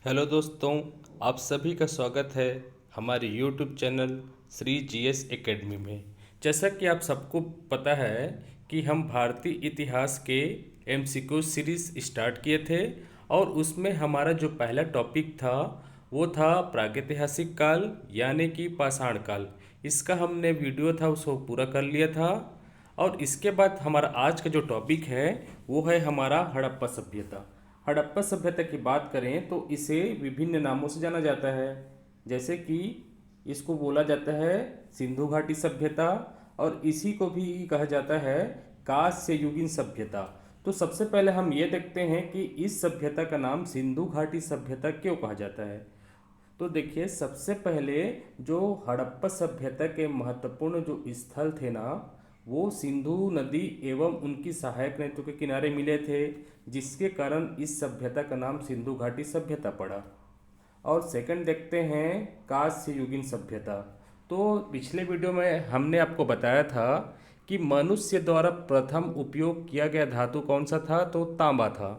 Hello दोस्तों, आप सभी का स्वागत है हमारे YouTube channel Shri GS academy में। जैसा कि आप सबको पता है कि हम भारतीय इतिहास के एमसीक्यू सीरीज स्टार्ट किए थे और उसमें हमारा जो पहला टॉपिक था वो था प्रागैतिहासिक काल यानी कि पाषाण काल। इसका हमने वीडियो था उसको पूरा कर लिया था। और इसके बाद हमारा आज का जो टॉपिक है वो है हमारा हड़प्पा सभ्यता। हड़प्पा सभ्यता की बात करें तो इसे विभिन्न नामों से जाना जाता है, जैसे कि इसको बोला जाता है सिंधु घाटी सभ्यता और इसी को भी कहा जाता है कांस्य युगीन सभ्यता। तो सबसे पहले हम ये देखते हैं कि इस सभ्यता का नाम सिंधु घाटी सभ्यता क्यों कहा जाता है। तो देखिए, सबसे पहले जो हड़प्पा सभ्यता के महत्वपूर्ण जो स्थल थे ना, वो सिंधु नदी एवं उनकी सहायक नदियों के किनारे मिले थे, जिसके कारण इस सभ्यता का नाम सिंधु घाटी सभ्यता पड़ा। और सेकंड देखते हैं कांस्य युगीन सभ्यता। तो पिछले वीडियो में हमने आपको बताया था कि मनुष्य द्वारा प्रथम उपयोग किया गया धातु कौन सा था, तो तांबा था।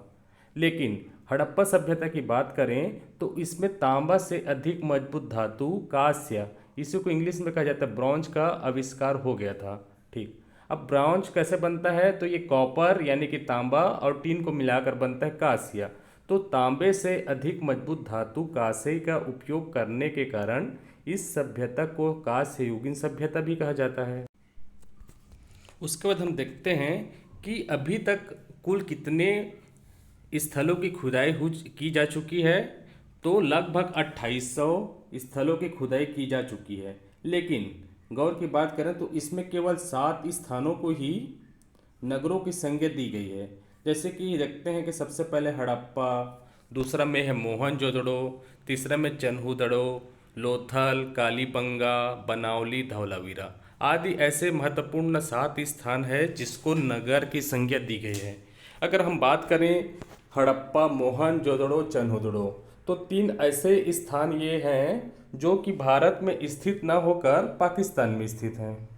लेकिन हड़प्पा सभ्यता की बात करें तो इसमें तांबा से अधिक मजबूत धातु कांस्य, इसी को इंग्लिश में कहा जाता है ब्रॉन्ज, का आविष्कार हो गया था। ठीक, अब ब्रॉन्ज कैसे बनता है, तो ये कॉपर यानी कि तांबा और टीन को मिलाकर बनता है कांस्य। तो तांबे से अधिक मजबूत धातु कांस्य का उपयोग करने के कारण इस सभ्यता को कांस्य युगीन सभ्यता भी कहा जाता है। उसके बाद हम देखते हैं कि अभी तक कुल कितने स्थलों की खुदाई की जा चुकी है। तो लगभग 2800 स्थलों की खुदाई की जा चुकी है। लेकिन गौर की बात करें तो इसमें केवल 7 स्थानों को ही नगरों की संज्ञा दी गई है। जैसे कि देखते हैं कि सबसे पहले हड़प्पा, दूसरा में है मोहनजोदड़ो, तीसरा में चन्हूदड़ो, लोथल, कालीबंगा, बनावली, धौलावीरा आदि ऐसे महत्वपूर्ण 7 स्थान है जिसको नगर की संज्ञा दी गई है। अगर हम बात करें हड़प्पा, मोहनजोदड़ो, चन्हूदड़ो, तो 3 ऐसे स्थान ये हैं जो कि भारत में स्थित न होकर पाकिस्तान में स्थित हैं,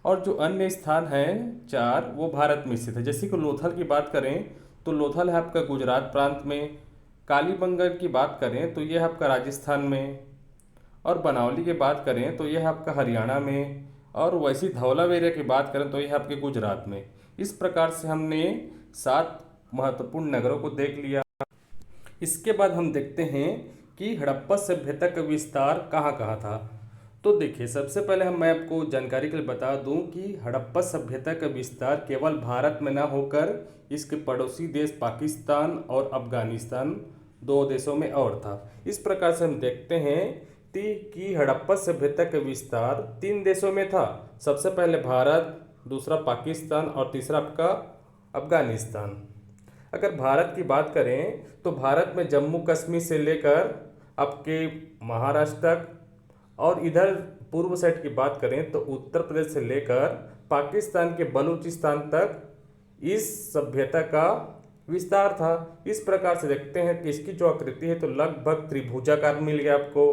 और जो अन्य स्थान हैं 4 वो भारत में स्थित है। जैसे कि लोथल की बात करें तो लोथल है आपका गुजरात प्रांत में, कालीबंगन की बात करें तो यह है आपका राजस्थान में, और बनावली की बात करें तो यह है आपका हरियाणा में, और वैसी धौलावीरा की बात करें तो यह है आपके गुजरात में। इस प्रकार से हमने 7 महत्वपूर्ण नगरों को देख लिया। इसके बाद हम देखते हैं कि हड़प्पा सभ्यता का विस्तार कहाँ कहाँ था। तो देखिए, सबसे पहले मैं आपको जानकारी के लिए बता दूं कि हड़प्पा सभ्यता का विस्तार केवल भारत में न होकर इसके पड़ोसी देश पाकिस्तान और अफगानिस्तान 2 देशों में और था। इस प्रकार से हम देखते हैं कि हड़प्पा सभ्यता का विस्तार 3 देशों में था। सबसे पहले भारत, दूसरा पाकिस्तान और तीसरा आपका अफगानिस्तान। अगर भारत की बात करें तो भारत में जम्मू कश्मीर से लेकर आपके महाराष्ट्र तक, और इधर पूर्व साइड की बात करें तो उत्तर प्रदेश से लेकर पाकिस्तान के बलूचिस्तान तक इस सभ्यता का विस्तार था। इस प्रकार से देखते हैं कि इसकी जो आकृति है तो लगभग त्रिभुजाकार मिल गया आपको।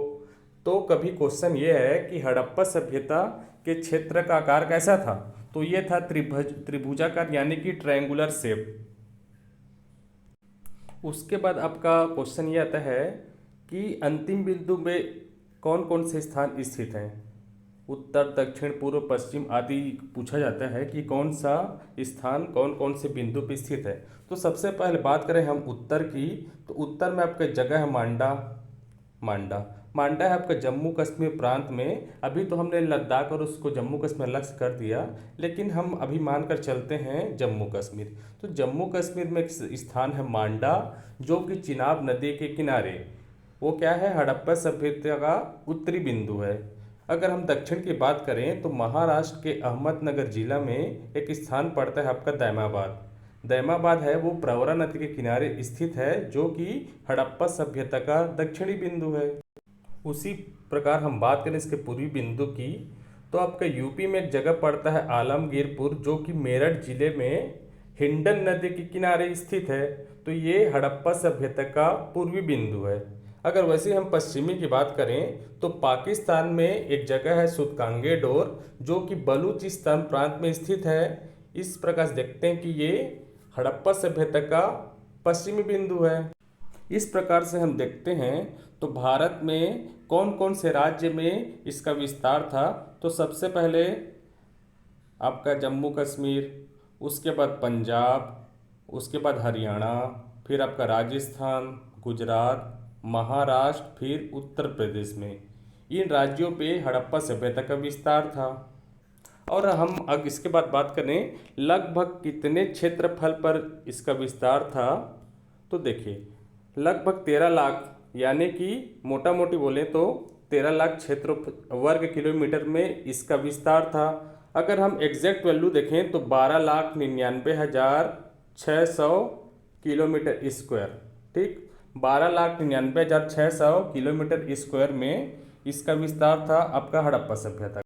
तो कभी क्वेश्चन ये है कि हड़प्पा सभ्यता के क्षेत्र का आकार कैसा था, तो ये था त्रिभुजाकार यानी कि ट्रायंगुलर शेप। उसके बाद आपका क्वेश्चन ये आता है कि अंतिम बिंदु में कौन कौन से स्थान स्थित हैं। उत्तर, दक्षिण, पूर्व, पश्चिम आदि पूछा जाता है कि कौन सा स्थान कौन कौन से बिंदु पर स्थित है। तो सबसे पहले बात करें हम उत्तर की, तो उत्तर में आपका जगह है मांडा। मांडा है आपका जम्मू कश्मीर प्रांत में। अभी तो हमने लद्दाख और उसको जम्मू कश्मीर अलग से कर दिया, लेकिन हम अभी मानकर चलते हैं जम्मू कश्मीर। तो जम्मू कश्मीर में एक स्थान है मांडा, जो कि चिनाब नदी के किनारे, वो क्या है, हड़प्पा सभ्यता का उत्तरी बिंदु है। अगर हम दक्षिण की बात करें तो महाराष्ट्र के अहमदनगर जिला में एक स्थान पड़ता है आपका दैमाबाद है, वो प्रवरा नदी के किनारे स्थित है, जो कि हड़प्पा सभ्यता का दक्षिणी बिंदु है। उसी प्रकार हम बात करें इसके पूर्वी बिंदु की, तो आपका यूपी में एक जगह पड़ता है आलमगीरपुर, जो कि मेरठ जिले में हिंडन नदी के किनारे स्थित है। तो ये हड़प्पा सभ्यता का पूर्वी बिंदु है। अगर वैसे हम पश्चिमी की बात करें तो पाकिस्तान में एक जगह है सुतकांगे डोर, जो कि बलूचिस्तान प्रांत में स्थित है। इस प्रकार से देखते हैं कि ये हड़प्पा सभ्यता का पश्चिमी बिंदु है। इस प्रकार से हम देखते हैं तो भारत में कौन कौन से राज्य में इसका विस्तार था। तो सबसे पहले आपका जम्मू कश्मीर, उसके बाद पंजाब, उसके बाद हरियाणा, फिर आपका राजस्थान, गुजरात, महाराष्ट्र, फिर उत्तर प्रदेश में इन राज्यों पे हड़प्पा सभ्यता का विस्तार था। और हम अब इसके बाद बात करें लगभग कितने क्षेत्रफल पर इसका विस्तार था। तो देखिए लगभग 13 लाख, यानी कि मोटा मोटी बोले तो 13 लाख क्षेत्र वर्ग किलोमीटर में इसका विस्तार था। अगर हम एग्जैक्ट वैल्यू देखें तो 12,99,600 किलोमीटर स्क्वायर, ठीक, 12,99,600 किलोमीटर स्क्वायर में इसका विस्तार था आपका हड़प्पा सभ्यता।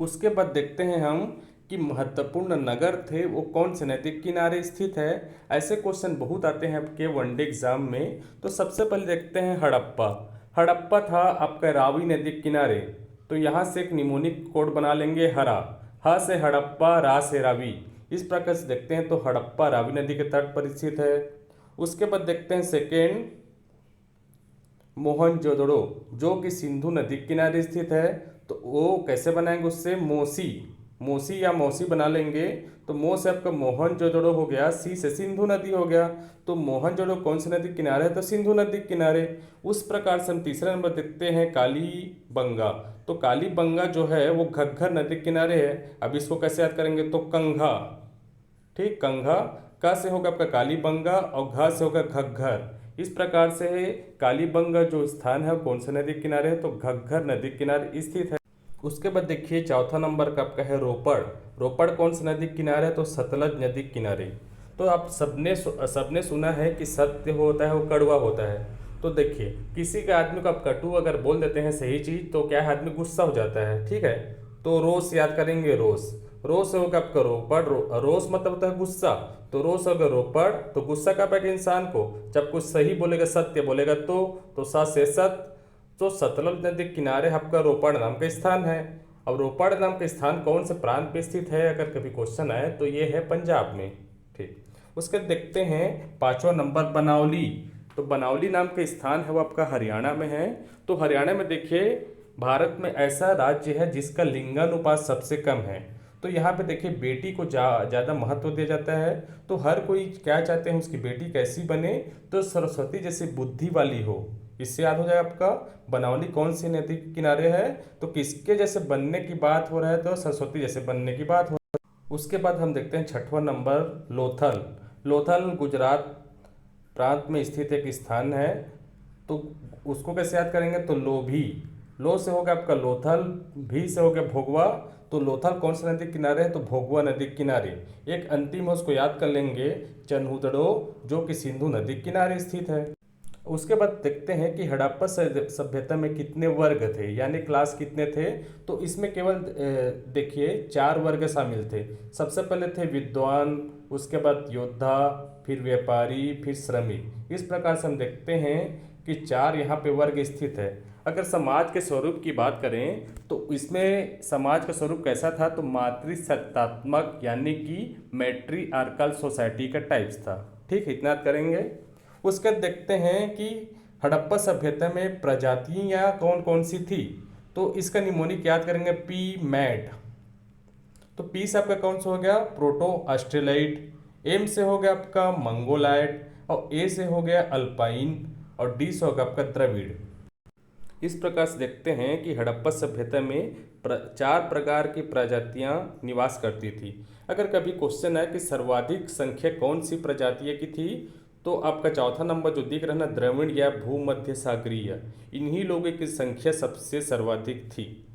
उसके बाद देखते हैं हम कि महत्वपूर्ण नगर थे वो कौन से नदी किनारे स्थित है। ऐसे क्वेश्चन बहुत आते हैं आपके वनडे एग्जाम में। तो सबसे पहले देखते हैं हड़प्पा। हड़प्पा था आपका रावी नदी के किनारे। तो यहाँ से एक निमोनिक कोड बना लेंगे हरा, ह से हड़प्पा, रा से रावी। इस प्रकार से देखते हैं तो हड़प्पा रावी नदी के तट पर स्थित है। उसके बाद देखते हैं सेकेंड मोहनजोदड़ो, जो कि सिंधु नदी के किनारे स्थित है। तो वो कैसे बनाएंगे, उससे मोसी या मौसी बना लेंगे। तो मो से आपका मोहनजोदड़ो हो गया, सी से सिंधु नदी हो गया। तो मोहनजोदड़ो कौन सी नदी किनारे है, तो सिंधु नदी किनारे। उस प्रकार से हम तीसरा नंबर देखते हैं कालीबंगा। तो कालीबंगा जो है वो घग्गर नदी किनारे है। अब इसको कैसे याद करेंगे, तो कंघा, ठीक, कंघा का से होगा आपका कालीबंगा और घा से होगा घग्गर। इस प्रकार से कालीबंगा जो स्थान है कौन से नदी किनारे है, तो घग्गर नदी किनारे स्थित है। उसके बाद देखिए चौथा नंबर का आपका है रोपड़। रोपड़ कौन सी नदी किनारे है, तो सतलज नदी किनारे। तो आप सबने सुना है कि सत्य होता है वो कड़वा होता है। तो देखिए किसी के आदमी को आप कटु अगर बोल देते हैं सही चीज तो क्या है, आदमी गुस्सा हो जाता है, ठीक है। तो रोष याद करेंगे, रोष, रोष होगा आपका रोपड़। रोष मतलब होता है गुस्सा। तो रोष होगा रोपड़। तो गुस्सा कब आएगा इंसान को, जब कुछ सही बोलेगा, सत्य बोलेगा। तो सा से सत्य। तो सतलज नदी किनारे आपका रोपड़ नाम का स्थान है। अब रोपड़ नाम का स्थान कौन से प्रांत पे स्थित है, अगर कभी क्वेश्चन आए तो ये है पंजाब में, ठीक। उसके देखते हैं पांचवा नंबर बनावली। तो बनावली नाम का स्थान है वो आपका हरियाणा में है। तो हरियाणा में देखिए भारत में ऐसा राज्य है जिसका लिंगानुपात सबसे कम है। तो यहाँ पे देखिए बेटी को ज़्यादा महत्व दिया जाता है। तो हर कोई क्या चाहते हैं उसकी बेटी कैसी बने, तो सरस्वती जैसी बुद्धि वाली हो। इससे याद हो जाए आपका बनावली कौन सी नदी के किनारे है, तो किसके जैसे बनने की बात हो रहा है, तो सरस्वती जैसे बनने की बात हो रहा है। उसके बाद हम देखते हैं छठवां नंबर लोथल। लोथल गुजरात प्रांत में स्थित एक स्थान है। तो उसको कैसे याद करेंगे, तो लोभी, लो से होगा आपका लोथल, भी से हो गया भोगवा। तो लोथल कौन सी नदी किनारे है, तो भोगवा नदी किनारे। एक अंतिम है उसको याद कर लेंगे, चन्हुदड़ो, जो कि सिंधु नदी किनारे स्थित है। उसके बाद देखते हैं कि हड़प्पा सभ्यता में कितने वर्ग थे, यानी क्लास कितने थे। तो इसमें केवल देखिए 4 वर्ग शामिल थे। सबसे पहले थे विद्वान, उसके बाद योद्धा, फिर व्यापारी, फिर श्रमिक। इस प्रकार से हम देखते हैं कि 4 यहाँ पे वर्ग स्थित है। अगर समाज के स्वरूप की बात करें तो इसमें समाज का स्वरूप कैसा था, तो मातृसत्तात्मक, यानी कि मैट्रिआर्कल सोसाइटी का टाइप्स था, ठीक, इतना याद करेंगे। उसके देखते हैं कि हड़प्पा सभ्यता में प्रजातियां कौन कौन सी थी। तो इसका निमोनिक याद करेंगे, पी मैट। तो पी से आपका कौन सा हो गया, प्रोटो ऑस्ट्रेलाइट। एम से हो गया आपका मंगोलाइट, और ए से हो गया अल्पाइन, और डी से होगा आपका द्रविड़। इस प्रकार से देखते हैं कि हड़प्पा सभ्यता में 4 प्रकार की प्रजातियां निवास करती थी। अगर कभी क्वेश्चन है कि सर्वाधिक संख्या कौन सी प्रजातियों की थी, तो आपका चौथा नंबर जो दिख रहा है ना, द्रविड़ या भूमध्य सागरीय, इन्हीं लोगों की संख्या सबसे सर्वाधिक थी।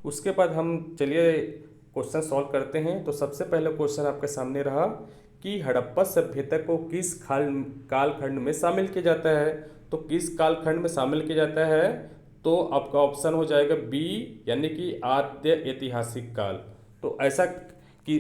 उसके बाद हम चलिए क्वेश्चन सॉल्व करते हैं। तो सबसे पहले क्वेश्चन आपके सामने रहा कि हड़प्पा सभ्यता को किस कालखंड में शामिल किया जाता है। तो किस कालखंड में शामिल किया जाता है, तो आपका ऑप्शन हो जाएगा बी, यानी कि आद्य ऐतिहासिक काल। तो ऐसा कि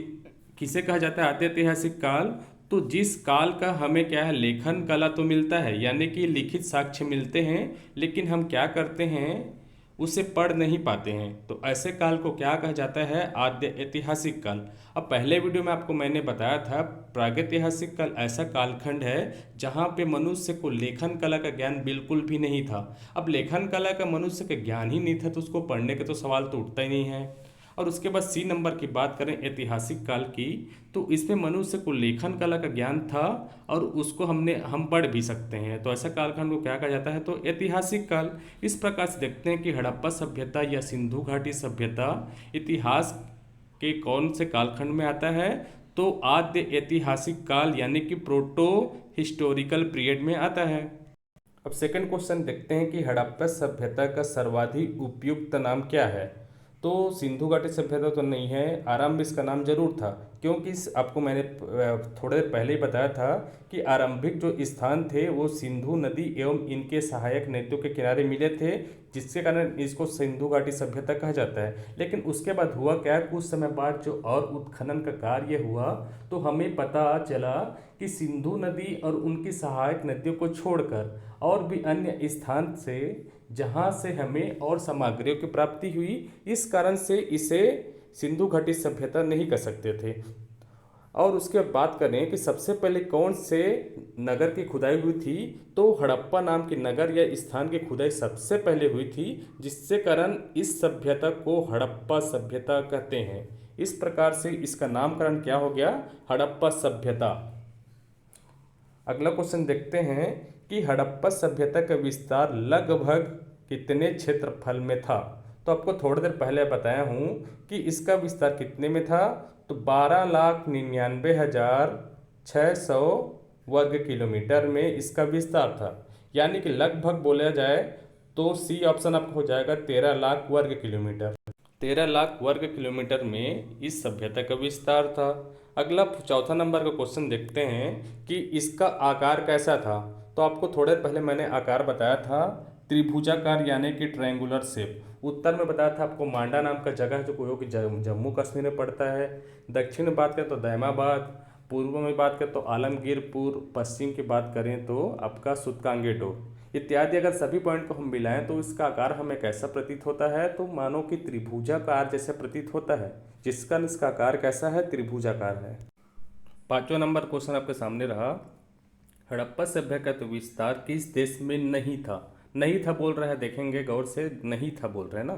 किसे कहा जाता है आद्य ऐतिहासिक काल, तो जिस काल का हमें क्या है, लेखन कला तो मिलता है, यानी कि लिखित साक्ष्य मिलते हैं, लेकिन हम क्या करते हैं उसे पढ़ नहीं पाते हैं। तो ऐसे काल को क्या कहा जाता है? आद्य ऐतिहासिक काल। अब पहले वीडियो में आपको मैंने बताया था प्रागैतिहासिक काल ऐसा कालखंड है जहाँ पे मनुष्य को लेखन कला का ज्ञान बिल्कुल भी नहीं था। अब लेखन कला का मनुष्य का ज्ञान ही नहीं था तो उसको पढ़ने के तो सवाल तो उठता ही नहीं है। और उसके बाद सी नंबर की बात करें ऐतिहासिक काल की, तो इसमें मनुष्य को लेखन कला का ज्ञान था और उसको हम पढ़ भी सकते हैं। तो ऐसा कालखंड को क्या कहा जाता है? तो ऐतिहासिक काल। इस प्रकार से देखते हैं कि हड़प्पा सभ्यता या सिंधु घाटी सभ्यता इतिहास के कौन से कालखंड में आता है? तो आद्य ऐतिहासिक काल यानी कि प्रोटो हिस्टोरिकल पीरियड में आता है। अब सेकंड क्वेश्चन देखते हैं कि हड़प्पा सभ्यता का सर्वाधिक उपयुक्त नाम क्या है? तो सिंधु घाटी सभ्यता तो नहीं है, आरंभ इसका नाम जरूर था, क्योंकि आपको मैंने थोड़ी देर पहले ही बताया था कि आरंभिक जो स्थान थे वो सिंधु नदी एवं इनके सहायक नदियों के किनारे मिले थे, जिसके कारण इसको सिंधु घाटी सभ्यता कहा जाता है। लेकिन उसके बाद हुआ क्या, कुछ समय बाद जो और उत्खनन का कार्य हुआ तो हमें पता चला कि सिंधु नदी और उनकी सहायक नदियों को छोड़कर और भी अन्य स्थान से जहाँ से हमें और सामग्रियों की प्राप्ति हुई, इस कारण से इसे सिंधु घाटी सभ्यता नहीं कह सकते थे। और उसके बात करें कि सबसे पहले कौन से नगर की खुदाई हुई थी, तो हड़प्पा नाम के नगर या स्थान की खुदाई सबसे पहले हुई थी, जिससे कारण इस सभ्यता को हड़प्पा सभ्यता कहते हैं। इस प्रकार से इसका नामकरण क्या हो गया? हड़प्पा सभ्यता। अगला क्वेश्चन देखते हैं कि हड़प्पा सभ्यता का विस्तार लगभग कितने क्षेत्रफल में था? तो आपको थोड़ी देर पहले बताया हूँ कि इसका विस्तार कितने में था, तो 12,99,600 वर्ग किलोमीटर में इसका विस्तार था। यानी कि लगभग बोला जाए तो सी ऑप्शन आपको हो जाएगा 13 लाख वर्ग किलोमीटर। 13 लाख वर्ग किलोमीटर में इस सभ्यता का विस्तार था। अगला चौथा नंबर का क्वेश्चन देखते हैं कि इसका आकार कैसा था। तो आपको थोड़े पहले मैंने आकार बताया था त्रिभुजाकार यानी कि ट्रायंगुलर शेप। उत्तर में बताया था आपको मांडा नाम का जगह जो कि जम्मू कश्मीर में पड़ता है। दक्षिण में बात करें तो दैमाबाद, पूर्व में बात करें तो आलमगीरपुर, पश्चिम की बात करें तो आपका सुतकांगेडो इत्यादि। अगर सभी पॉइंट को हम मिलाएं तो इसका आकार हमें कैसा प्रतीत होता है? तो मानो कि त्रिभुजाकार जैसे प्रतीत होता है, जिसका इसका आकार कैसा है? त्रिभुजाकार है। पांचवा नंबर क्वेश्चन आपके सामने रहा, हड़प्पा सभ्यता का विस्तार किस देश में नहीं था? नहीं था बोल रहा है, देखेंगे गौर से, नहीं था बोल रहे हैं ना।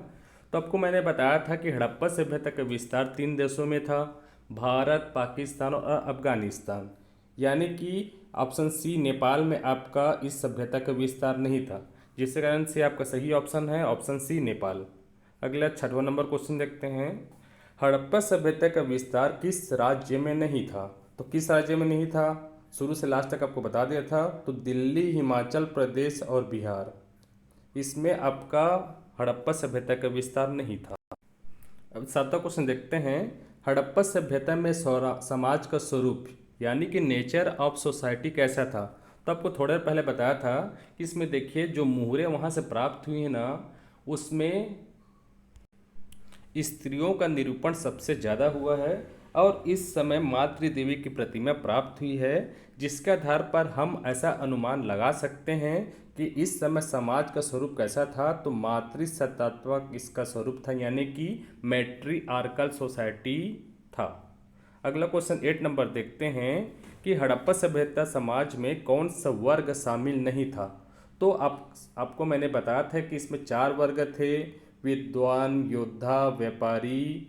तो आपको मैंने बताया था कि हड़प्पा सभ्यता का विस्तार 3 देशों में था, भारत, पाकिस्तान और अफगानिस्तान। यानी कि ऑप्शन सी नेपाल में आपका इस सभ्यता का विस्तार नहीं था, जिसके कारण से आपका सही ऑप्शन है ऑप्शन सी नेपाल। अगला छठवां नंबर क्वेश्चन देखते हैं, हड़प्पा सभ्यता का विस्तार किस राज्य में नहीं था? तो किस राज्य में नहीं था? शुरू से लास्ट तक आपको बता दिया था। तो दिल्ली, हिमाचल प्रदेश और बिहार, इसमें आपका हड़प्पा सभ्यता का विस्तार नहीं था। अब सातवां क्वेश्चन देखते हैं, हड़प्पा सभ्यता में समाज का स्वरूप यानी कि नेचर ऑफ सोसाइटी कैसा था? तो आपको थोड़ा देर पहले बताया था कि इसमें देखिए जो मुहरें वहाँ से प्राप्त हुई हैं ना, उसमें स्त्रियों का निरूपण सबसे ज़्यादा हुआ है और इस समय मातृ देवी की प्रतिमा प्राप्त हुई है, जिसके आधार पर हम ऐसा अनुमान लगा सकते हैं कि इस समय समाज का स्वरूप कैसा था। तो मातृसत्तात्मक इसका स्वरूप था, यानी कि मैट्रिआर्कल सोसाइटी था। अगला क्वेश्चन 8 नंबर देखते हैं कि हड़प्पा सभ्यता समाज में कौन सा वर्ग शामिल नहीं था? तो आपको मैंने बताया था कि इसमें 4 वर्ग थे, विद्वान, योद्धा, व्यापारी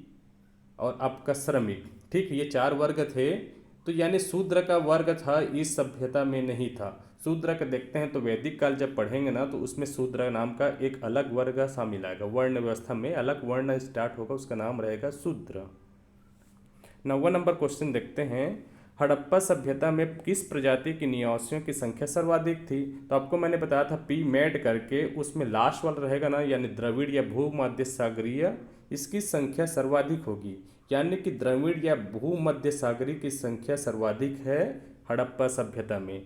और आपका श्रमिक। ठीक, ये 4 वर्ग थे। तो यानी शूद्र का वर्ग था इस सभ्यता में नहीं था। शूद्र का देखते हैं तो वैदिक काल जब पढ़ेंगे ना तो उसमें शूद्र नाम का एक अलग वर्ग शामिल आएगा, वर्ण व्यवस्था में अलग वर्ण स्टार्ट होगा, उसका नाम रहेगा शूद्र। 9वां नंबर क्वेश्चन देखते हैं, हड़प्पा सभ्यता में किस प्रजाति के निवासियों की संख्या सर्वाधिक थी? तो आपको मैंने बताया था पी मेड करके, उसमें लास्ट वाला रहेगा ना, यानी द्रविड़ या भूमध्य सागरीय, इसकी संख्या सर्वाधिक होगी। यानी कि द्रविड़ या भूमध्य सागरीय की संख्या सर्वाधिक है हड़प्पा सभ्यता में।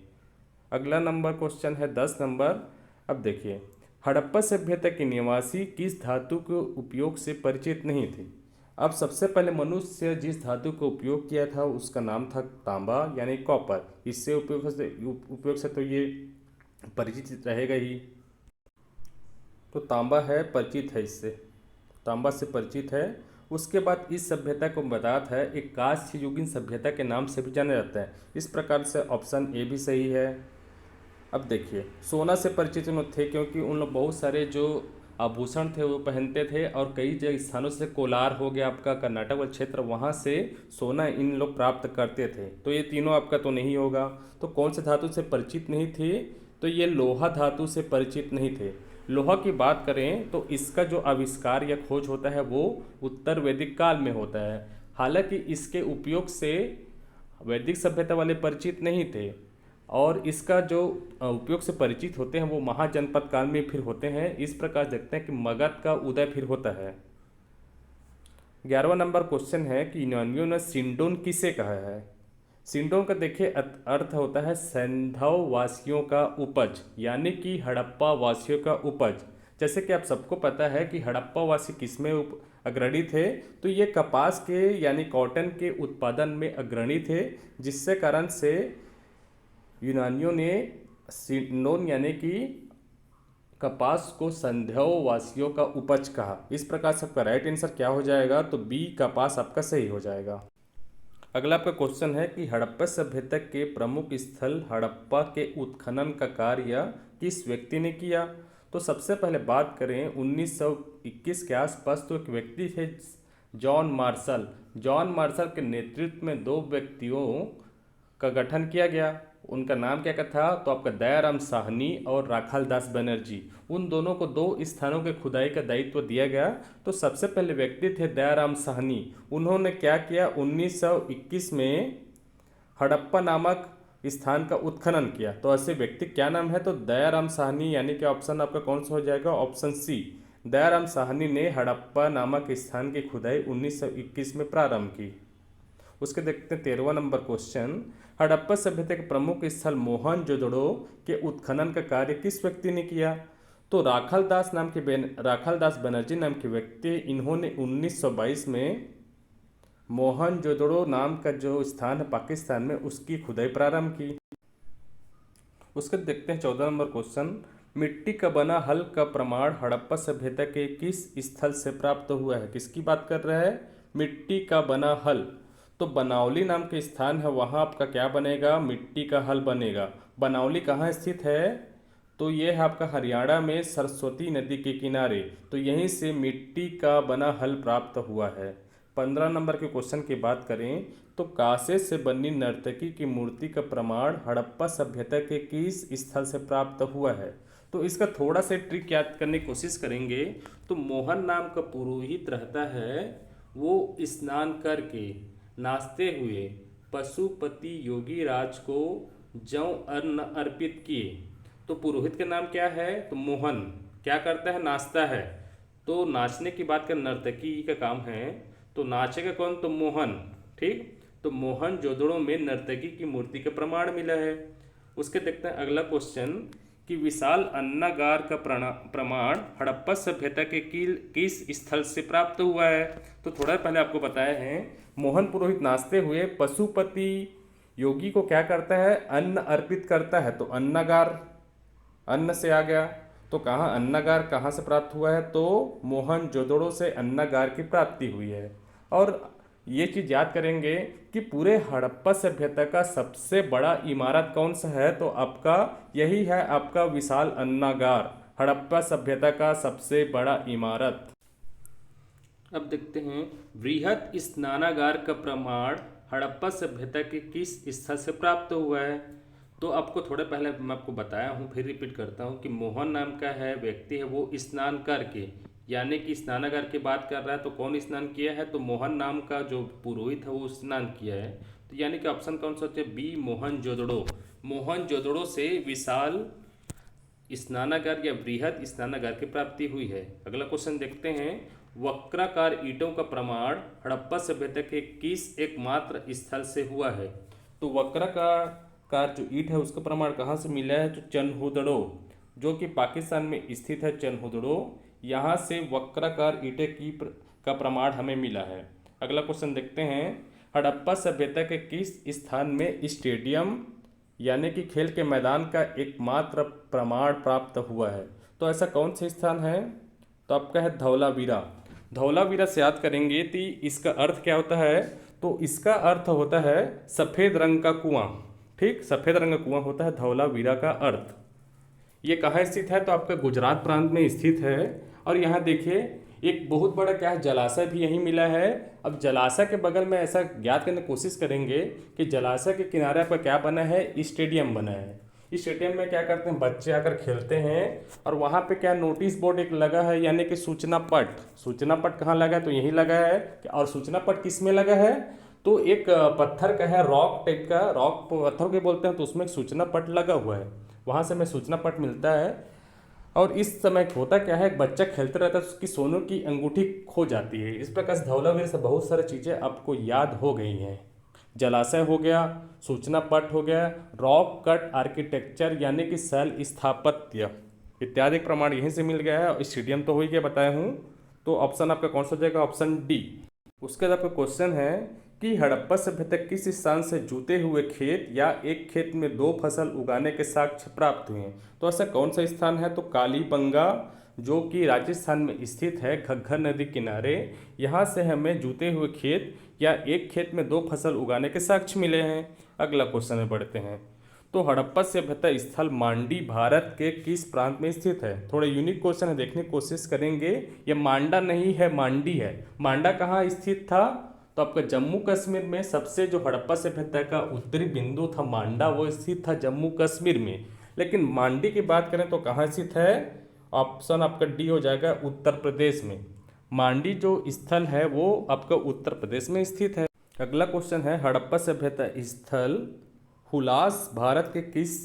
अगला नंबर क्वेश्चन है 10 नंबर। अब देखिए, हड़प्पा सभ्यता के निवासी किस धातु के उपयोग से परिचित नहीं थे? अब सबसे पहले मनुष्य जिस धातु का उपयोग किया था उसका नाम था तांबा यानी कॉपर। इससे उपयोग से तो ये परिचित रहेगा ही। तो तांबा है, परिचित है इससे, तांबा से परिचित है। उसके बाद इस सभ्यता को बताता है एक कांस्य युगीन सभ्यता के नाम से भी जाना जाता है। इस प्रकार से ऑप्शन ए भी सही है। अब देखिए, सोना से परिचित उन लोग थे क्योंकि उन लोग बहुत सारे जो आभूषण थे वो पहनते थे, और कई जगह स्थानों से कोलार हो गया आपका कर्नाटक वाला क्षेत्र, वहाँ से सोना इन लोग प्राप्त करते थे। तो ये तीनों आपका तो नहीं होगा। तो कौन से धातु से परिचित नहीं थे? तो ये लोहा धातु से परिचित नहीं थे। लोहा की बात करें तो इसका जो आविष्कार या खोज होता है वो उत्तर वैदिक काल में होता है। हालांकि इसके उपयोग से वैदिक सभ्यता वाले परिचित नहीं थे, और इसका जो उपयोग से परिचित होते हैं वो महाजनपद काल में फिर होते हैं। इस प्रकार देखते हैं कि मगध का उदय फिर होता है। 11वां नंबर क्वेश्चन है कि यूनानियों ने सिंडोन किसे कहा है? सिंडोन का देखिए अर्थ होता है सैंधव वासियों का उपज, यानी कि हड़प्पा वासियों का उपज। जैसे कि आप सबको पता है कि हड़प्पा वासी किसमें अग्रणी थे? तो ये कपास के यानी कॉटन के उत्पादन में अग्रणी थे, जिससे कारण से यूनानियों ने सिंडोन यानी कि कपास को संध्यव वासियों का उपज कहा। इस प्रकार से आपका राइट आंसर क्या हो जाएगा? तो बी कपास आपका सही हो जाएगा। अगला आपका क्वेश्चन है कि हड़प्पा सभ्यता के प्रमुख स्थल हड़प्पा के उत्खनन का कार्य किस व्यक्ति ने किया? तो सबसे पहले बात करें 1921 के आसपास, तो एक व्यक्ति थे जॉन मार्शल। जॉन मार्शल के नेतृत्व में दो व्यक्तियों का गठन किया गया। उनका नाम क्या था? तो आपका दयाराम साहनी और राखाल दास बनर्जी। उन दोनों को दो स्थानों के खुदाई का दायित्व दिया गया। तो सबसे पहले व्यक्ति थे दयाराम साहनी। उन्होंने क्या किया? 1921 में हड़प्पा नामक स्थान का उत्खनन किया। तो ऐसे व्यक्ति क्या नाम है? तो दयाराम साहनी, यानी कि ऑप्शन आपका कौन सा हो जाएगा? Option C. दयाराम साहनी ने हड़प्पा नामक स्थान की खुदाई 1921 में प्रारंभ की। उसके देखते हैं 13वां नंबर क्वेश्चन, हड़प्पा सभ्यता के प्रमुख स्थल मोहनजोदड़ो के उत्खनन का कार्य किस व्यक्ति ने किया? तो राखाल दास बनर्जी नाम के व्यक्ति, इन्होंने 1922 में मोहनजोदड़ो नाम का जो स्थान है पाकिस्तान में, उसकी खुदाई प्रारंभ की। उसके देखते हैं 14 नंबर क्वेश्चन, मिट्टी का बना हल का प्रमाण हड़प्पा सभ्यता के किस स्थल से प्राप्त हुआ है? किसकी बात कर रहा है? मिट्टी का बना हल। तो बनावली नाम के स्थान है, वहाँ आपका क्या बनेगा? मिट्टी का हल बनेगा। बनावली कहाँ स्थित है? तो ये है आपका हरियाणा में सरस्वती नदी के किनारे। तो यहीं से मिट्टी का बना हल प्राप्त हुआ है। 15 नंबर के क्वेश्चन की बात करें तो कांसे से बनी नर्तकी की मूर्ति का प्रमाण हड़प्पा सभ्यता के किस स्थल से प्राप्त हुआ है? तो इसका थोड़ा सा ट्रिक याद करने की कोशिश करेंगे। तो मोहन नाम का पुरोहित रहता है, वो स्नान करके नाचते हुए पशुपति योगी राज को जौ अन्न अर्पित किए। तो पुरोहित का नाम क्या है? तो मोहन। क्या करता है? नाचता है। तो नाचने की बात कर, नर्तकी का काम है, तो नाचेगा कौन? तो मोहन। ठीक, तो मोहन जोदड़ो में नर्तकी की मूर्ति का प्रमाण मिला है। उसके देखते हैं अगला क्वेश्चन कि विशाल अन्नागार का प्रमाण हड़प्पा सभ्यता के किस स्थल से प्राप्त हुआ है? तो थोड़ा पहले आपको बताया है, मोहन पुरोहित नाचते हुए पशुपति योगी को क्या करता है? अन्न अर्पित करता है। तो अन्नागार अन्न से आ गया। तो कहाँ अन्नागार कहाँ से प्राप्त हुआ है? तो मोहनजोदड़ो से अन्नागार की प्राप्ति हुई है। और ये चीज़ याद करेंगे कि पूरे हड़प्पा सभ्यता का सबसे बड़ा इमारत कौन सा है? तो आपका यही है, आपका विशाल अन्नागार, हड़प्पा सभ्यता का सबसे बड़ा इमारत। अब देखते हैं वृहत स्नानागार का प्रमाण हड़प्पा सभ्यता के किस स्थल से प्राप्त हुआ है? तो आपको थोड़े पहले मैं आपको बताया हूँ, फिर रिपीट करता हूँ कि मोहन नाम का है व्यक्ति है, वो स्नान करके, यानी कि स्नानागार की बात कर रहा है। तो कौन स्नान किया है? तो मोहन नाम का जो पुरोहित है वो स्नान किया है। तो यानी कि ऑप्शन कौन सा होता है? बी मोहनजोदड़ो। मोहनजोदड़ो से विशाल स्नानागार या बृहद स्नानागार की प्राप्ति हुई है। अगला क्वेश्चन देखते हैं, वक्राकार ईंटों का प्रमाण हड़प्पा सभ्यता के किस एकमात्र स्थल से हुआ है? तो वक्राकार जो ईंट है उसका प्रमाण कहाँ से मिला है? तो चनहुदड़ो, जो कि पाकिस्तान में स्थित है चनहुदड़ो, यहाँ से वक्राकार ईंटें का प्रमाण हमें मिला है। अगला क्वेश्चन देखते हैं, हड़प्पा सभ्यता के किस स्थान में स्टेडियम यानी कि खेल के मैदान का एकमात्र प्रमाण प्राप्त हुआ है? तो ऐसा कौन सा स्थान है? तो आपका है धौलावीरा। धौलावीरा से याद करेंगे तो इसका अर्थ क्या होता है? तो इसका अर्थ होता है सफ़ेद रंग का कुआं। ठीक, सफ़ेद रंग का कुआं होता है धौलावीरा का अर्थ। ये कहाँ स्थित है? तो आपका गुजरात प्रांत में स्थित है। और यहाँ देखिए एक बहुत बड़ा क्या है, जलाशय भी यहीं मिला है। अब जलाशय के बगल में ऐसा ज्ञात करने की कोशिश करेंगे कि जलाशय के किनारे पर क्या बना है, स्टेडियम बना है। इस स्टेडियम में क्या करते हैं, बच्चे आकर खेलते हैं। और वहाँ पे क्या नोटिस बोर्ड एक लगा है, यानी कि सूचना पट। सूचना पट कहाँ लगा है? तो यहीं लगा है। और सूचना पट किस में लगा है? तो एक पत्थर का है, रॉक टाइप का, रॉक पत्थर के बोलते हैं, तो उसमें एक सूचना पट लगा हुआ है। वहाँ से हमें सूचना पट मिलता है। और इस समय होता क्या है, एक बच्चा खेलते रहता है तो उसकी सोने की अंगूठी खो जाती है। इस प्रकार से धौलावीर से बहुत सारी चीज़ें आपको याद हो गई हैं। जलाशय हो गया, सूचना पट हो गया, रॉक कट आर्किटेक्चर यानी कि शैल स्थापत्य इत्यादि प्रमाण यहीं से मिल गया है। और स्टेडियम तो हो ही गया बताया हूँ। तो ऑप्शन आपका कौन सा हो जाएगा? Option D. उसके बाद आपका क्वेश्चन है कि हड़प्पा सभ्यता किस स्थान से जुते हुए खेत या एक खेत में दो फसल उगाने के साक्ष्य प्राप्त हुए हैं? तो ऐसा कौन सा स्थान है? तो कालीबंगा, जो कि राजस्थान में स्थित है, घग्गर नदी किनारे। यहाँ से हमें जुते हुए खेत या एक खेत में दो फसल उगाने के साक्ष्य मिले हैं। अगला क्वेश्चन में बढ़ते हैं। तो हड़प्पा सभ्यता स्थल मांडी भारत के किस प्रांत में स्थित है? थोड़ा यूनिक क्वेश्चन है, देखने की कोशिश करेंगे। ये मांडा नहीं है, मांडी है। मांडा कहाँ स्थित था? तो आपका जम्मू कश्मीर में सबसे जो हड़प्पा सभ्यता का उत्तरी बिंदु था मांडा, वो स्थित था जम्मू कश्मीर में। लेकिन मांडी की बात करें तो कहाँ स्थित है? ऑप्शन आपका डी हो जाएगा, उत्तर प्रदेश में। मांडी जो स्थल है वो आपका उत्तर प्रदेश में स्थित है। अगला क्वेश्चन है हड़प्पा सभ्यता स्थल हुलास भारत के किस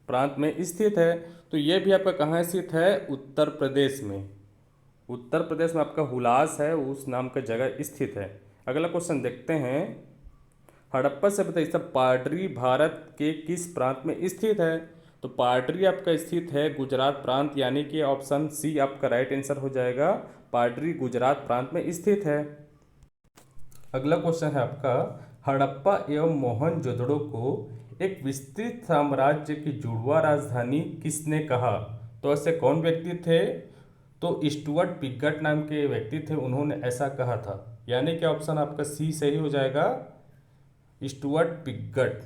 प्रांत में स्थित है? तो ये भी आपका कहाँ स्थित है? उत्तर प्रदेश में। उत्तर प्रदेश में आपका हुलास है, उस नाम का जगह स्थित है। अगला क्वेश्चन देखते हैं। हड़प्पा सभ्यता स्थल पाडरी भारत के किस प्रांत में स्थित है? तो पाडरी आपका स्थित है गुजरात प्रांत, यानी कि ऑप्शन सी आपका राइट आंसर हो जाएगा। पाडरी गुजरात प्रांत में स्थित है। अगला क्वेश्चन है आपका हड़प्पा एवं मोहनजोदड़ो को एक विस्तृत साम्राज्य की जुड़वा राजधानी किसने कहा? तो ऐसे कौन व्यक्ति थे? तो स्टुअर्ट पिगट नाम के व्यक्ति थे, उन्होंने ऐसा कहा था। यानी कि ऑप्शन आपका सी सही हो जाएगा, स्टुअर्ट पिगट।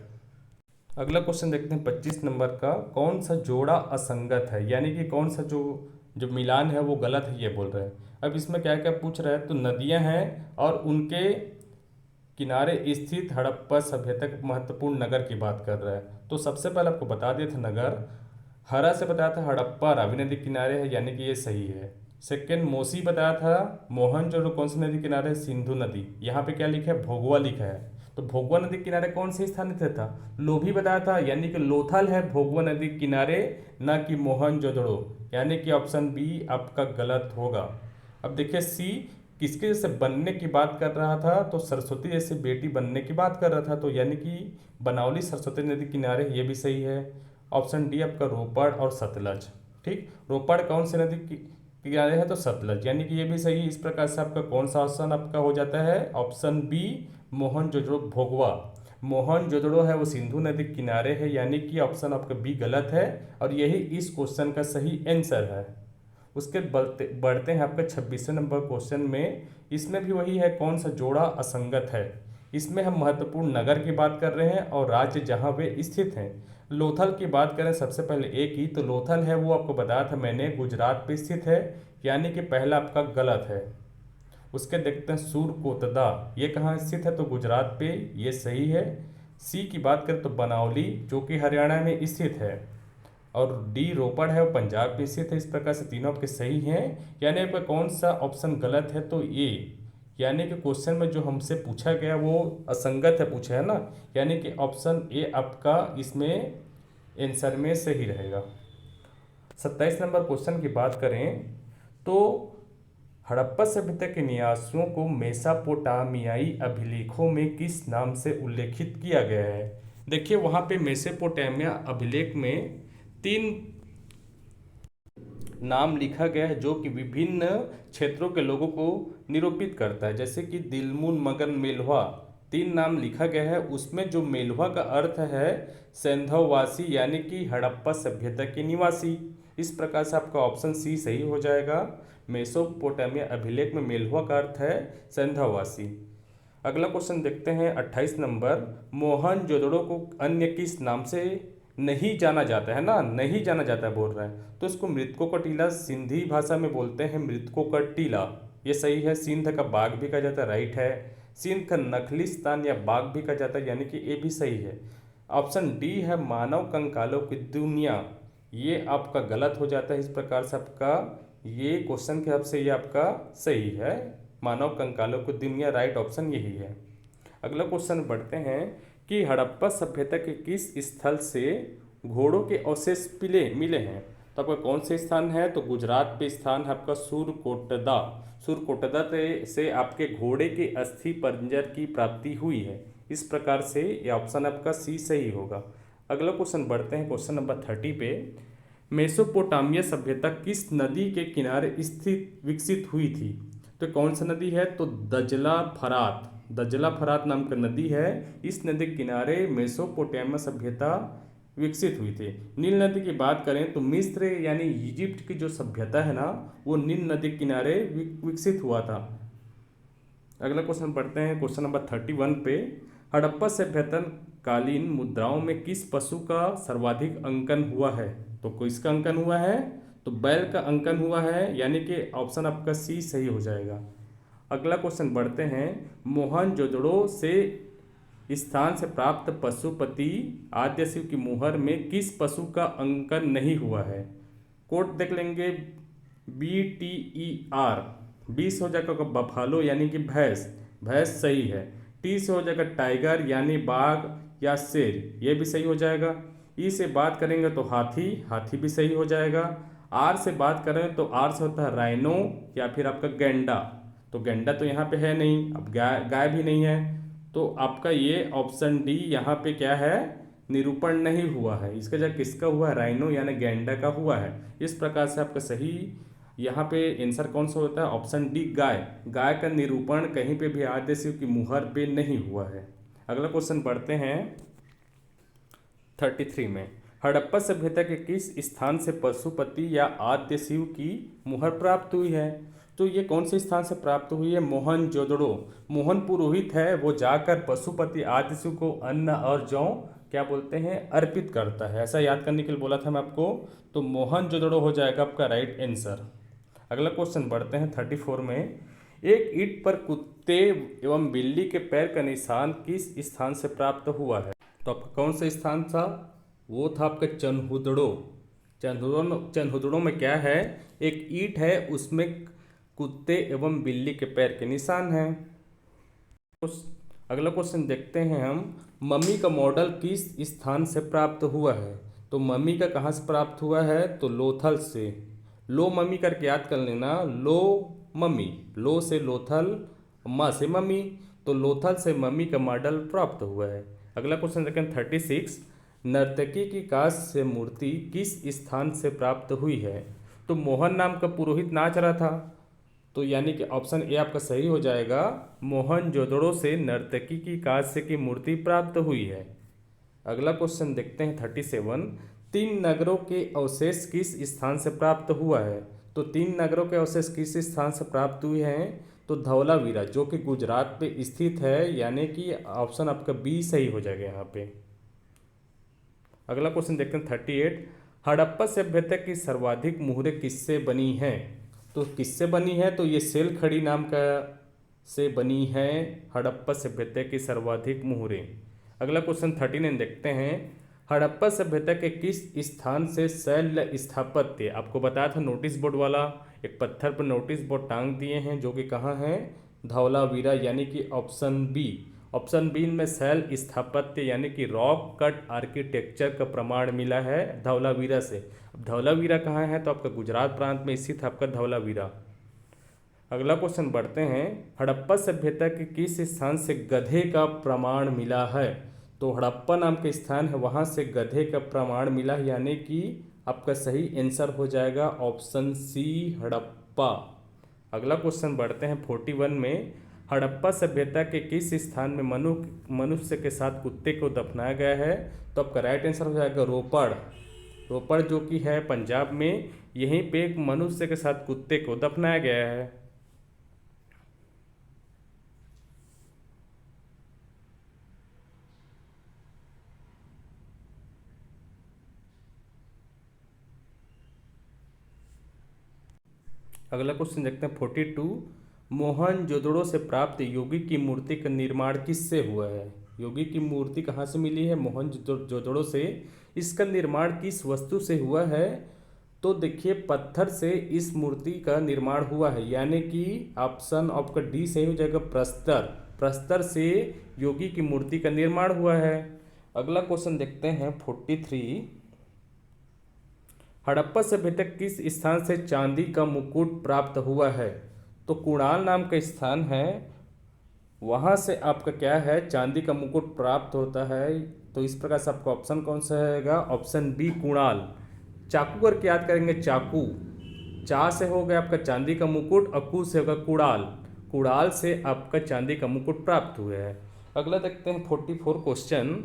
अगला क्वेश्चन देखते हैं 25 नंबर का। कौन सा जोड़ा असंगत है? यानी कि कौन सा जो जो मिलान है वो गलत है, ये बोल रहे हैं। अब इसमें क्या क्या पूछ रहा है? तो नदियां हैं और उनके किनारे स्थित हड़प्पा सभ्यता के महत्वपूर्ण नगर की बात कर रहा है। तो सबसे पहले आपको बता दिया था नगर, हरा से बताया था हड़प्पा रावी नदी किनारे है, यानी कि ये सही है। सेकंड मोसी बताया था, मोहनजोदड़ो कौन सी नदी किनारे है? सिंधु नदी। यहाँ पे क्या लिखा है? भोगवा लिखा है। तो भोगवा नदी किनारे कौन से स्थान स्थित था? लोभी बताया था, यानी कि लोथल है भोगवा नदी किनारे, ना कि मोहनजोदड़ो। यानी कि ऑप्शन बी आपका गलत होगा। अब देखिए सी किसके जैसे बनने की बात कर रहा था? तो सरस्वती जैसे बेटी बनने की बात कर रहा था, तो यानी कि बनावली सरस्वती नदी किनारे, ये भी सही है। ऑप्शन डी आपका रोपड़ और सतलज। ठीक, रोपड़ कौन सी नदी किनारे है? तो सतलज, यानी कि ये भी सही। इस प्रकार से आपका कौन सा ऑप्शन आपका हो जाता है? ऑप्शन बी मोहनजोदड़ो भोगवा। मोहनजोदड़ो है वो सिंधु नदी किनारे है, यानी कि ऑप्शन आपका बी गलत है। और यही इस क्वेश्चन का सही आंसर है। उसके बढ़ते हैं आपका 26वें नंबर क्वेश्चन में। इसमें भी वही है, कौन सा जोड़ा असंगत है? इसमें हम महत्वपूर्ण नगर की बात कर रहे हैं और राज्य जहाँ वे स्थित हैं। लोथल की बात करें सबसे पहले एक ही, तो लोथल है वो आपको बताया था मैंने, गुजरात पे स्थित है, यानी कि पहला आपका गलत है। उसके देखते हैं सूरकोतदा, ये कहाँ स्थित है? तो गुजरात पे, ये सही है। सी की बात करें तो बनावली, जो कि हरियाणा में स्थित है। और डी रोपड़ है वो पंजाब में स्थित है। इस प्रकार से तीनों आपके सही हैं। यानी आपका कौन सा ऑप्शन गलत है? तो ए, यानी कि क्वेश्चन में जो हमसे पूछा गया वो असंगत है पूछा है ना, यानी कि ऑप्शन ए आपका इसमें आंसर में सही रहेगा। 27 नंबर क्वेश्चन की बात करें तो हड़प्पा सभ्यता के निवासियों को मेसोपोटामियाई अभिलेखों में किस नाम से उल्लेखित किया गया है? देखिए वहाँ पे मेसोपोटामिया अभिलेख में 3 नाम लिखा गया है जो कि विभिन्न क्षेत्रों के लोगों को निरूपित करता है, जैसे कि दिलमुन मगन मेलवा, 3 नाम लिखा गया है, उसमें जो मेलुहा का अर्थ है सैंधववासी यानी कि हड़प्पा सभ्यता के निवासी। इस प्रकार से आपका ऑप्शन सी सही हो जाएगा। मेसोपोटामिया अभिलेख में मेलुहा का अर्थ है सैंधववासी। अगला क्वेश्चन देखते हैं 28 नंबर। मोहनजोदड़ो को अन्य किस नाम से नहीं जाना जाता है ना, नहीं जाना जाता है बोल रहे हैं, तो इसको मृतकों का टीला सिंधी भाषा में बोलते हैं मृतकों का टीला, ये सही है। सिंध का बाग भी कहा जाता है, राइट है। सिंध का नखलिस्तान या बाग भी कहा जाता है, यानी कि ये भी सही है। ऑप्शन डी है मानव कंकालों की दुनिया, ये आपका गलत हो जाता है। इस प्रकार से आपका ये क्वेश्चन के हिसाब से ये आपका सही है, मानव कंकालों की दुनिया, राइट ऑप्शन यही है। अगला क्वेश्चन बढ़ते हैं कि हड़प्पा सभ्यता के किस स्थल से घोड़ों के अवशेष मिले हैं, तो आपका कौन से स्थान है, तो गुजरात पे स्थान है आपका सुरकोटदा। सुरकोटदा से आपके घोड़े के अस्थि पंजर की प्राप्ति हुई है। इस प्रकार से ये ऑप्शन आपका सी सही होगा। अगला क्वेश्चन बढ़ते हैं क्वेश्चन नंबर 30 पे। मेसोपोटामिया सभ्यता किस नदी के किनारे स्थित विकसित हुई थी, तो कौन सा नदी है, तो दजला फरात। दजला फरात नाम का नदी है, इस नदी के किनारे मेसोपोटामिया सभ्यता विकसित हुई थी। नील नदी की बात करें तो मिस्र यानी इजिप्ट की जो सभ्यता है ना, वो नील नदी के किनारे विकसित हुआ था। अगला क्वेश्चन पढ़ते हैं क्वेश्चन नंबर 31 पे। हड़प्पा सभ्यता कालीन मुद्राओं में किस पशु का सर्वाधिक अंकन हुआ है, तो किसका अंकन हुआ है, तो बैल का अंकन हुआ है, यानी कि ऑप्शन आपका सी सही हो जाएगा। अगला क्वेश्चन बढ़ते हैं। मोहनजोदड़ो से स्थान से प्राप्त पशुपति आद्य शिव की मुहर में किस पशु का अंकन नहीं हुआ है, कोट देख लेंगे। BTER, बी से हो जाएगा बफालो यानी कि भैंस, भैंस सही है। टी से हो जाएगा टाइगर यानी बाघ या शेर, ये भी सही हो जाएगा। ई से बात करेंगे तो हाथी, हाथी भी सही हो जाएगा। आर से बात करें तो आर से होता है राइनो या फिर आपका गैंडा, तो गैंडा तो यहाँ पे है नहीं, अब गाय गाय भी नहीं है, तो आपका ये ऑप्शन डी यहाँ पे क्या है, निरूपण नहीं हुआ है। इसका जगह किसका हुआ है, राइनो यानी गैंडा का हुआ है। इस प्रकार से आपका सही यहाँ पे आंसर कौन सा होता है, ऑप्शन डी गाय। गाय का निरूपण कहीं पे भी आद्य शिव की मुहर पे नहीं हुआ है। अगला क्वेश्चन पढ़ते हैं 33 में। हड़प्पा सभ्यता के किस स्थान से पशुपति या आद्य शिव की मुहर प्राप्त हुई है, तो ये कौन से स्थान से प्राप्त हुई है, मोहनजोदड़ो। मोहन पुरोहित है, वो जाकर पशुपति आदि शिव को अन्न और जौ क्या बोलते हैं अर्पित करता है। ऐसा याद करने के लिए बोला था मैं आपको, तो मोहनजोदड़ो हो जाएगा आपका राइट आंसर। अगला क्वेश्चन बढ़ते हैं 34 में। एक ईंट पर कुत्ते एवं बिल्ली के पैर का निशान किस स्थान से प्राप्त हुआ है, तो आपका कौन सा स्थान था, वो था आपका चन्हुदड़ो। चन्हुदड़ो में क्या है, एक ईंट है, उसमें कुत्ते एवं बिल्ली के पैर के निशान हैं। अगला क्वेश्चन देखते हैं हम। मम्मी का मॉडल किस स्थान से प्राप्त हुआ है, तो मम्मी का कहाँ से प्राप्त हुआ है, तो लोथल से। लो मम्मी करके याद कर लेना, लो मम्मी, लो से लोथल, माँ से मम्मी, तो लोथल से मम्मी का मॉडल प्राप्त हुआ है। अगला क्वेश्चन देखते हैं 36। नर्तकी की कांस्य मूर्ति किस स्थान से प्राप्त हुई है, तो मोहन नाम का पुरोहित नाच रहा था, तो यानी कि ऑप्शन ए आपका सही हो जाएगा। मोहनजोदड़ो से नर्तकी की कांस्य की मूर्ति प्राप्त हुई है। अगला क्वेश्चन देखते हैं 37। 3 नगरों के अवशेष किस स्थान से प्राप्त हुआ है, तो 3 नगरों के अवशेष किस स्थान से प्राप्त हुए हैं, तो धौलावीरा जो कि गुजरात पे स्थित है, यानी कि ऑप्शन आपका बी सही हो जाएगा यहाँ पे। अगला क्वेश्चन देखते हैं 38। हड़प्पा सभ्यता की सर्वाधिक मुहरें किससे बनी हैं, तो किससे बनी है, तो ये सेल खड़ी नाम का से बनी है हड़प्पा सभ्यता की सर्वाधिक मुहरें। अगला क्वेश्चन 39 देखते हैं। हड़प्पा सभ्यता के किस स्थान से शैल स्थापत्य, आपको बताया था नोटिस बोर्ड वाला, एक पत्थर पर नोटिस बोर्ड टांग दिए हैं जो कि कहाँ है, धौलावीरा, यानी कि ऑप्शन बी। ऑप्शन बी में शैल स्थापत्य यानी कि रॉक कट आर्किटेक्चर का प्रमाण मिला है धौलावीरा से। अब धौलावीरा कहाँ है, तो आपका गुजरात प्रांत में स्थित है आपका धौलावीरा। अगला क्वेश्चन बढ़ते हैं। हड़प्पा सभ्यता के किस स्थान से गधे का प्रमाण मिला है, तो हड़प्पा नाम के स्थान है, वहाँ से गधे का प्रमाण मिला है, यानी कि आपका सही आंसर हो जाएगा ऑप्शन सी हड़प्पा। अगला क्वेश्चन बढ़ते हैं 41 में। हड़प्पा सभ्यता के किस स्थान में मनुष्य के साथ कुत्ते को दफनाया गया है? तो आपका राइट आंसर हो जाएगा रोपड़। रोपड़ जो कि है पंजाब में, यहीं पे एक मनुष्य के साथ कुत्ते को दफनाया गया है। अगला क्वेश्चन देखते हैं 42। मोहनजोदड़ो से प्राप्त योगी की मूर्ति का निर्माण किससे हुआ है? योगी की मूर्ति कहाँ से मिली है? मोहनजोदड़ो से। इसका निर्माण किस वस्तु से हुआ है? तो देखिए पत्थर से इस मूर्ति का निर्माण हुआ है, यानी कि ऑप्शन आपका डी सही हो जाएगा, प्रस्तर। प्रस्तर से योगी की मूर्ति का निर्माण हुआ है। अगला क्वेश्चन देखते हैं 43। हड़प्पा सभ्यता किस स्थान से चांदी का मुकुट प्राप्त हुआ है? तो कुणाल नाम का स्थान है, वहाँ से आपका क्या है, चांदी का मुकुट प्राप्त होता है। तो इस प्रकार से आपका ऑप्शन कौन सा रहेगा? Option B Kunal. चाकू करके याद करेंगे, चाकू। चा से हो गया आपका चांदी का मुकुट, अकू से होगा कुड़ाल। कुड़ाल से आपका चांदी का मुकुट प्राप्त हुआ है। अगला देखते हैं 44 क्वेश्चन।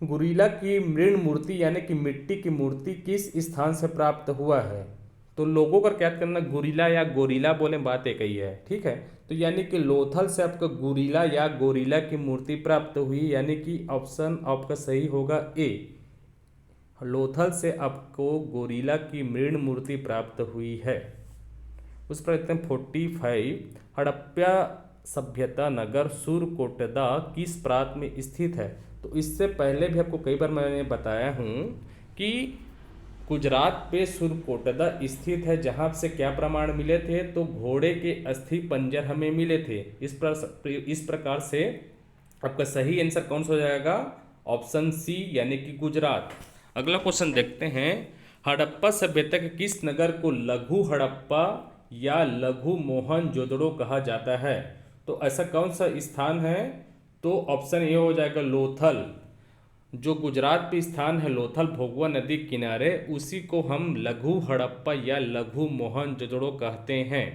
गुरीला की मृण मूर्ति यानी कि मिट्टी की मूर्ति किस स्थान से प्राप्त हुआ है? तो लोगों का क्या करना, गुरीला या गोरीला बोले, बात एक ही है, ठीक है। तो यानी कि लोथल से आपका गुरीला या गोरीला की मूर्ति प्राप्त हुई, यानी कि ऑप्शन आपका सही होगा ए, लोथल से आपको गोरीला की मृण मूर्ति प्राप्त हुई है। उस पर देखते हैं 45। हड़प्पा सभ्यता नगर सुरकोटदा किस प्रांत में स्थित है? तो इससे पहले भी आपको कई बार मैंने बताया हूँ कि गुजरात पे सुरकोटदा स्थित है, जहाँ से क्या प्रमाण मिले थे? तो घोड़े के अस्थि पंजर हमें मिले थे। इस प्रकार से आपका सही आंसर कौन सा हो जाएगा? ऑप्शन सी, यानी कि गुजरात। अगला क्वेश्चन देखते हैं। हड़प्पा सभ्यता के किस नगर को लघु हड़प्पा या लघु मोहनजोदड़ो कहा जाता है? तो ऐसा कौन सा स्थान है? तो ऑप्शन ए हो जाएगा लोथल। जो गुजरात पे स्थान है लोथल, भोगवा नदी किनारे, उसी को हम लघु हड़प्पा या लघु मोहनजोदड़ो कहते हैं।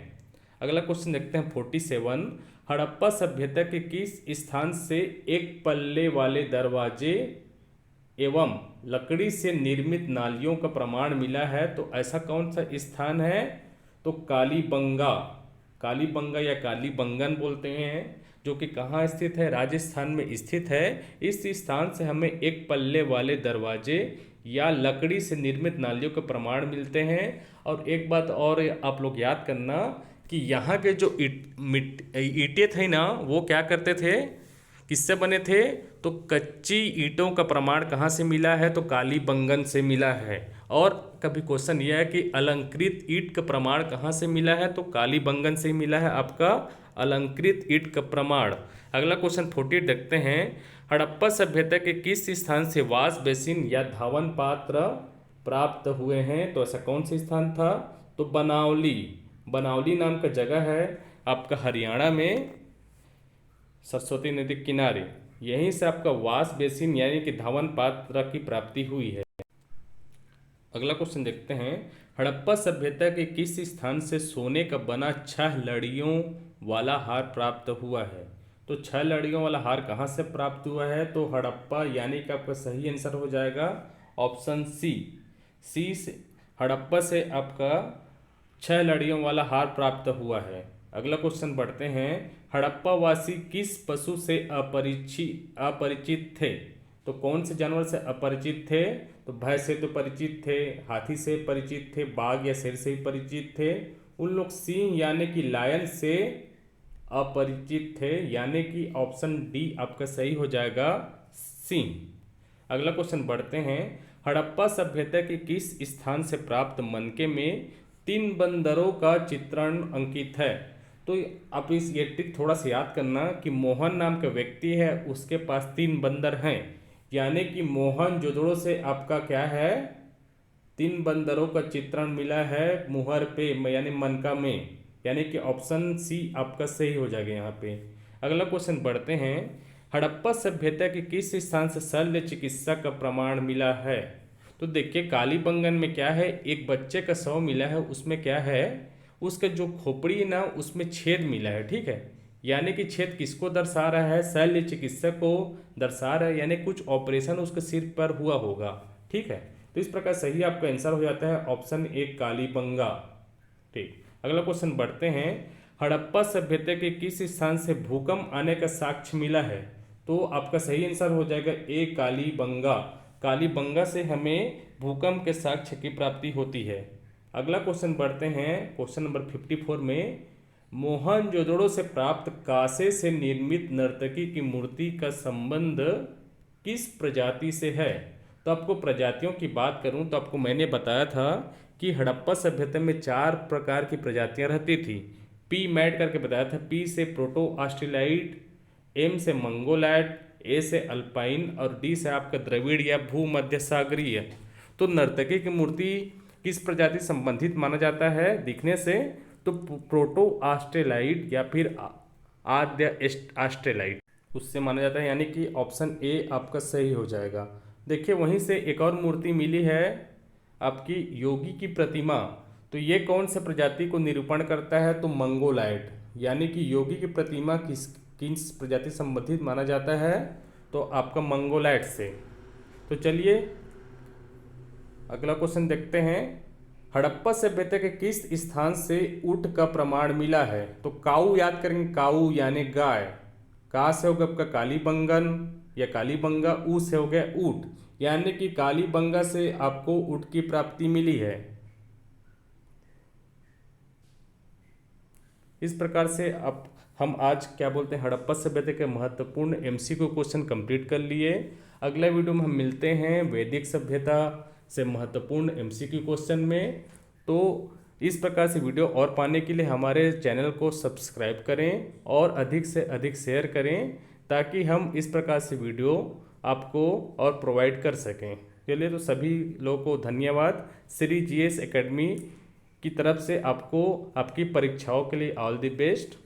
अगला क्वेश्चन देखते हैं 47। हड़प्पा सभ्यता के किस स्थान से एक पल्ले वाले दरवाजे एवं लकड़ी से निर्मित नालियों का प्रमाण मिला है? तो ऐसा कौन सा स्थान है? तो कालीबंगा। कालीबंगा या कालीबंगन बोलते हैं, जो कि कहाँ स्थित है? राजस्थान में स्थित है। इस स्थान से हमें एक पल्ले वाले दरवाजे या लकड़ी से निर्मित नालियों के प्रमाण मिलते हैं। और एक बात और आप लोग याद करना कि यहाँ के जो ईंटें थे ना, वो क्या करते थे, किससे बने थे? तो कच्ची ईंटों का प्रमाण कहाँ से मिला है? तो कालीबंगन से मिला है। और कभी क्वेश्चन यह है कि अलंकृत ईंट का प्रमाण कहाँ से मिला है? तो कालीबंगन से ही मिला है आपका अलंकृत ईंट का प्रमाण। अगला क्वेश्चन 40 देखते हैं। हड़प्पा सभ्यता के किस स्थान से वाश बेसिन या धावन पात्र प्राप्त हुए हैं? तो ऐसा कौन सा स्थान था? तो बनावली। बनावली नाम का जगह है आपका हरियाणा में, सरस्वती नदी के किनारे। यहीं से आपका वाश बेसिन यानी कि धावन पात्र की प्राप्ति हुई है। अगला क्वेश्चन देखते हैं। हड़प्पा सभ्यता के किस स्थान से सोने का बना 6 लड़ियों वाला हार प्राप्त हुआ है? तो 6 लड़ियों वाला हार कहाँ से प्राप्त हुआ है? तो हड़प्पा, यानी कि आपका सही आंसर हो जाएगा ऑप्शन सी। सी से हड़प्पा से आपका 6 लड़ियों वाला हार प्राप्त हुआ है। अगला क्वेश्चन बढ़ते हैं। हड़प्पा वासी किस पशु से अपरिचित थे? तो कौन से जानवर से अपरिचित थे? तो भैंस से तो परिचित थे, हाथी से परिचित थे, बाघ या शेर से ही परिचित थे। उन लोग सिंह यानी कि लायन से अपरिचित थे, यानी कि ऑप्शन डी आपका सही हो जाएगा, सिंह। अगला क्वेश्चन बढ़ते हैं। हड़प्पा सभ्यता के किस स्थान से प्राप्त मनके में 3 बंदरों का चित्रण अंकित है? तो आप इस ये ट्रिक थोड़ा सा याद करना कि मोहन नाम का व्यक्ति है, उसके पास 3 बंदर हैं, यानी कि मोहनजोदड़ो से आपका क्या है, 3 बंदरों का चित्रण मिला है मुहर पे, यानी मनका में, यानी कि ऑप्शन सी आपका सही हो जाएगा यहाँ पे। अगला क्वेश्चन बढ़ते हैं। हड़प्पा सभ्यता के किस स्थान से शल्य चिकित्सा का प्रमाण मिला है? तो देखिए कालीबंगन में क्या है, एक बच्चे का शव मिला है, उसमें क्या है, उसका जो खोपड़ी ना उसमें छेद मिला है, ठीक है। यानी कि छेद किसको दर्शा रहा है, शल्य चिकित्सक को दर्शा रहा है, यानी कुछ ऑपरेशन उसके सिर पर हुआ होगा। ठीक है, तो इस प्रकार सही आपका आंसर हो जाता है ऑप्शन ए कालीबंगा। ठीक, अगला क्वेश्चन बढ़ते हैं। हड़प्पा सभ्यता के किस स्थान से भूकंप आने का साक्ष्य मिला है? तो आपका सही आंसर हो जाएगा ए कालीबंगा। कालीबंगा से हमें भूकंप के साक्ष्य की प्राप्ति होती है। अगला क्वेश्चन बढ़ते हैं क्वेश्चन नंबर 54 में। मोहनजोदड़ो से प्राप्त कांसे से निर्मित नर्तकी की मूर्ति का संबंध किस प्रजाति से है? तो आपको प्रजातियों की बात करूं तो आपको मैंने बताया था कि हड़प्पा सभ्यता में 4 प्रकार की प्रजातियां रहती थी। पी मैट करके बताया था। पी से प्रोटो ऑस्ट्रेलाइड, एम से मंगोलाइड, ए से अल्पाइन और डी से आपका द्रविड़ या भूमध्य सागरीय। तो नर्तकी की मूर्ति किस प्रजाति संबंधित माना जाता है दिखने से? तो प्रोटो ऑस्ट्रेलाइड या फिर आद्य ऑस्ट्रेलाइड उससे माना जाता है, यानी कि ऑप्शन ए आपका सही हो जाएगा। देखिए वहीं से एक और मूर्ति मिली है आपकी योगी की प्रतिमा। तो ये कौन से प्रजाति को निरूपण करता है? तो मंगोलाइड, यानी कि योगी की प्रतिमा किस प्रजाति संबंधित माना जाता है? तो आपका मंगोलाइड से। तो चलिए अगला क्वेश्चन देखते हैं। हड़प्पा सभ्यता के किस स्थान से ऊँट का प्रमाण मिला है? तो काऊ याद करेंगे, काऊ यानी गाय। का से हो गया आपका कालीबंगन या कालीबंगा, ऊ से हो गया ऊँट, यानी कि कालीबंगा से आपको ऊँट की प्राप्ति मिली है। इस प्रकार से अब हम आज क्या बोलते हैं हड़प्पा सभ्यता के महत्वपूर्ण एमसीक्यू क्वेश्चन कंप्लीट कर लिए। अगले वीडियो में हम मिलते हैं वैदिक सभ्यता से महत्वपूर्ण एमसीक्यू क्वेश्चन में। तो इस प्रकार से वीडियो और पाने के लिए हमारे चैनल को सब्सक्राइब करें और अधिक से अधिक शेयर करें, ताकि हम इस प्रकार से वीडियो आपको और प्रोवाइड कर सकें। चलिए, तो सभी लोगों को धन्यवाद। श्री जीएस एकेडमी की तरफ से आपको आपकी परीक्षाओं के लिए ऑल द बेस्ट।